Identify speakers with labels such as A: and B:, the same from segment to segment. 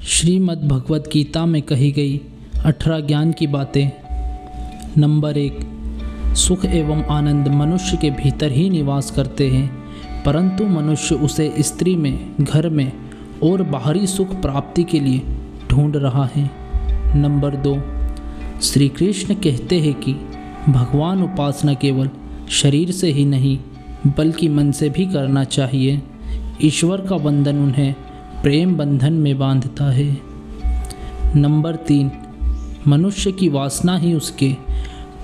A: श्रीमद् भगवत गीता में कही गई 18 ज्ञान की बातें। नंबर 1, सुख एवं आनंद मनुष्य के भीतर ही निवास करते हैं, परंतु मनुष्य उसे स्त्री में, घर में और बाहरी सुख प्राप्ति के लिए ढूंढ रहा है। नंबर 2, श्री कृष्ण कहते हैं कि भगवान उपासना केवल शरीर से ही नहीं बल्कि मन से भी करना चाहिए। ईश्वर का बंधन उन्हें प्रेम बंधन में बांधता है। नंबर 3, मनुष्य की वासना ही उसके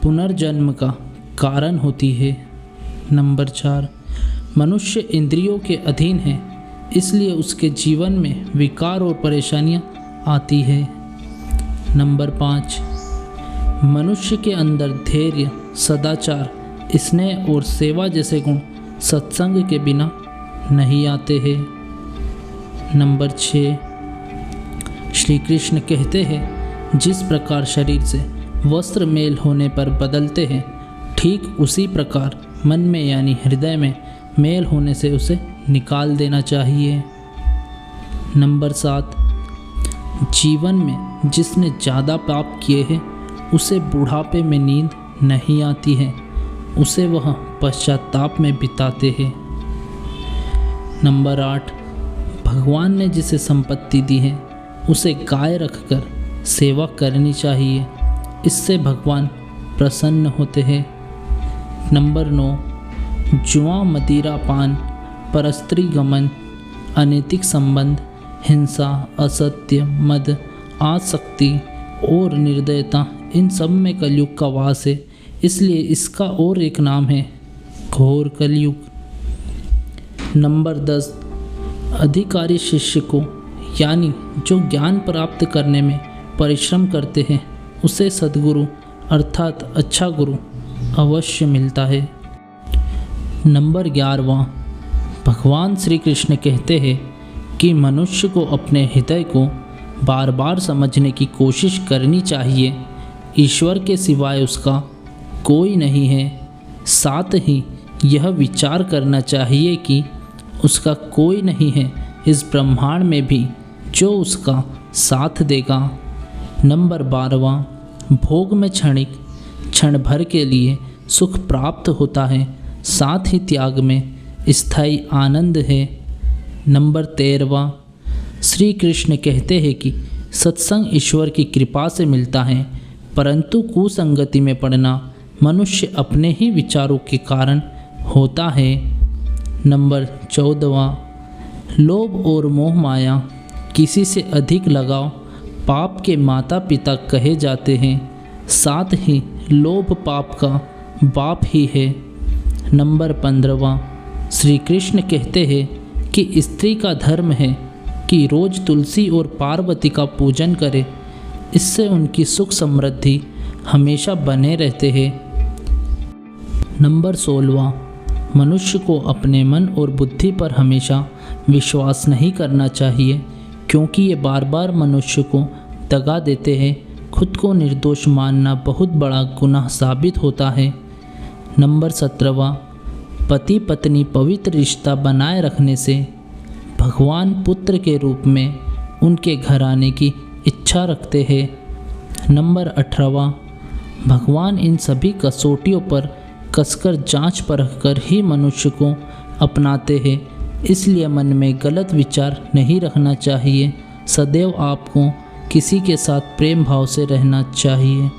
A: पुनर्जन्म का कारण होती है। नंबर 4, मनुष्य इंद्रियों के अधीन है, इसलिए उसके जीवन में विकार और परेशानियां आती है। नंबर 5, मनुष्य के अंदर धैर्य, सदाचार, स्नेह और सेवा जैसे गुण सत्संग के बिना नहीं आते हैं। नंबर 6, श्री कृष्ण कहते हैं जिस प्रकार शरीर से वस्त्र मेल होने पर बदलते हैं, ठीक उसी प्रकार मन में यानी हृदय में मेल होने से उसे निकाल देना चाहिए। नंबर 7, जीवन में जिसने ज़्यादा पाप किए हैं उसे बुढ़ापे में नींद नहीं आती है, उसे वह पश्चाताप में बिताते हैं। नंबर 8, भगवान ने जिसे संपत्ति दी है उसे गाय रखकर सेवा करनी चाहिए, इससे भगवान प्रसन्न होते हैं। नंबर 9, जुआ, मदिरा पान, परस्त्री गमन, अनैतिक संबंध, हिंसा, असत्य, मद, आसक्ति और निर्दयता, इन सब में कलयुग का वास है, इसलिए इसका और एक नाम है घोर कलयुग। नंबर 10, अधिकारी शिष्य को यानी जो ज्ञान प्राप्त करने में परिश्रम करते हैं उसे सद्गुरु अर्थात अच्छा गुरु अवश्य मिलता है। नंबर 11, भगवान श्री कृष्ण कहते हैं कि मनुष्य को अपने हृदय को बार बार समझने की कोशिश करनी चाहिए। ईश्वर के सिवाय उसका कोई नहीं है। साथ ही यह विचार करना चाहिए कि उसका कोई नहीं है इस ब्रह्मांड में भी जो उसका साथ देगा। नंबर 12, भोग में क्षण भर के लिए सुख प्राप्त होता है, साथ ही त्याग में स्थायी आनंद है। नंबर 13, श्री कृष्ण कहते हैं कि सत्संग ईश्वर की कृपा से मिलता है, परंतु कुसंगति में पड़ना मनुष्य अपने ही विचारों के कारण होता है। नंबर 14, लोभ और मोह माया, किसी से अधिक लगाव पाप के माता पिता कहे जाते हैं, साथ ही लोभ पाप का बाप ही है। नंबर 15, श्री कृष्ण कहते हैं कि स्त्री का धर्म है कि रोज तुलसी और पार्वती का पूजन करे, इससे उनकी सुख समृद्धि हमेशा बने रहते हैं। नंबर 16, मनुष्य को अपने मन और बुद्धि पर हमेशा विश्वास नहीं करना चाहिए, क्योंकि ये बार बार मनुष्य को दगा देते हैं। खुद को निर्दोष मानना बहुत बड़ा गुनाह साबित होता है। नंबर 17, पति पत्नी पवित्र रिश्ता बनाए रखने से भगवान पुत्र के रूप में उनके घर आने की इच्छा रखते हैं। नंबर 18, भगवान इन सभी कसौटियों पर कसकर जांच परख कर ही मनुष्य को अपनाते हैं, इसलिए मन में गलत विचार नहीं रखना चाहिए। सदैव आपको किसी के साथ प्रेम भाव से रहना चाहिए।